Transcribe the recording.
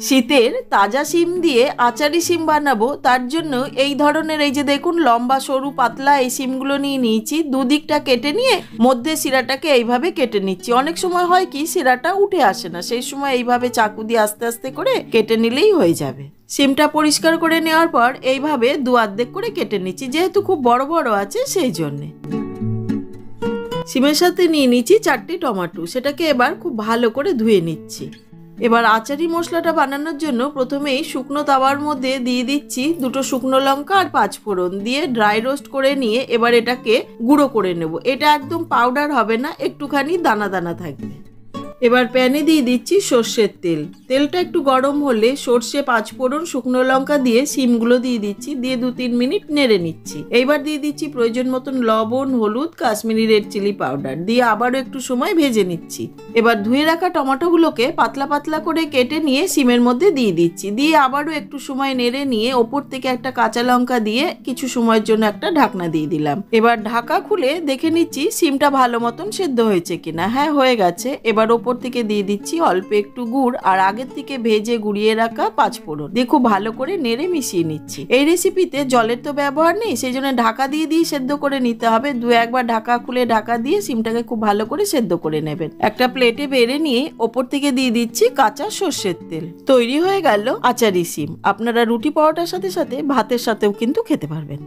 শীতের তাজা শিম দিয়ে আচারি শিম বানাবো, তার জন্য এই ধরনের এই যে দেখুন লম্বা সরু পাতলা এই শিমগুলো নিয়ে নিয়েছি। দুদিকটা কেটে নিয়ে মধ্যে শিরাটাকে এইভাবে কেটে নিচ্ছি। অনেক সময় হয় কি শিরাটা উঠে আসে না, সেই সময় এইভাবে চাকু দিয়ে আস্তে আস্তে করে কেটে নিলেই হয়ে যাবে। শিমটা পরিষ্কার করে নেওয়ার পর এইভাবে দু অর্ধেক করে কেটে নিচ্ছি, যেহেতু খুব বড় বড় আছে সেই জন্যে। শিমের সাথে নিয়ে নিচ্ছি 4টি টমেটো, সেটাকে এবার খুব ভালো করে ধুয়ে নিচ্ছি। এবার আচারি মশলাটা বানানোর জন্য প্রথমেই শুকনো তাওয়ার মধ্যে দিয়ে দিচ্ছি 2টো শুকনো লঙ্কা আর 5 ফোড়ন দিয়ে ড্রাই রোস্ট করে নিয়ে এবার এটাকে গুঁড়ো করে নেব। এটা একদম পাউডার হবে না, একটুখানি দানা দানা থাকবে। এবার প্যানে দিয়ে দিচ্ছি সর্ষের তেল। তেলটা একটু গরম হলে সর্ষে 5 ফোড়ন শুকনো লঙ্কা দিয়ে শিমগুলো দিয়ে দিচ্ছি, দিয়ে 2-3 মিনিট নেড়ে নিচ্ছি। এইবার দিয়ে দিচ্ছি প্রয়োজন মতন লবণ, হলুদ, কাশ্মীরি রেড চিলি পাউডার দিয়ে আবারও একটু সময় ভেজে নিচ্ছি। এবার ধুয়ে রাখা টমেটোগুলোকে পাতলা পাতলা করে কেটে নিয়ে শিমের মধ্যে দিয়ে দিচ্ছি, দিয়ে আবারও একটু সময় নেড়ে নিয়ে ওপর থেকে একটা কাঁচা লঙ্কা দিয়ে কিছু সময়ের জন্য একটা ঢাকনা দিয়ে দিলাম। এবার ঢাকা খুলে দেখে নিচ্ছি শিমটা ভালো মতন সেদ্ধ হয়েছে কিনা। হ্যাঁ, হয়ে গেছে। এবার ওপর থেকে দিয়ে দিচ্ছি অল্প একটু গুড় আর আগের থেকে ভেজে গুঁড়িয়ে রাখা 5 ফোড়ন দিয়ে খুব ভালো করে নেড়ে মিশিয়ে নিচ্ছি। এই রেসিপিতে জলের তো ব্যবহার নেই, সেই জন্য ঢাকা দিয়ে সেদ্ধ করে নিতে হবে। 2-1 ঢাকা খুলে ঢাকা দিয়ে শিমটাকে খুব ভালো করে সেদ্ধ করে নেবেন। একটা প্লেটে বেড়ে নিয়ে ওপর থেকে দিয়ে দিচ্ছি কাঁচা সর্ষের তেল। তৈরি হয়ে গেল আচারি শিম। আপনারা রুটি পরোটার সাথে সাথে ভাতের সাথেও কিন্তু খেতে পারবেন।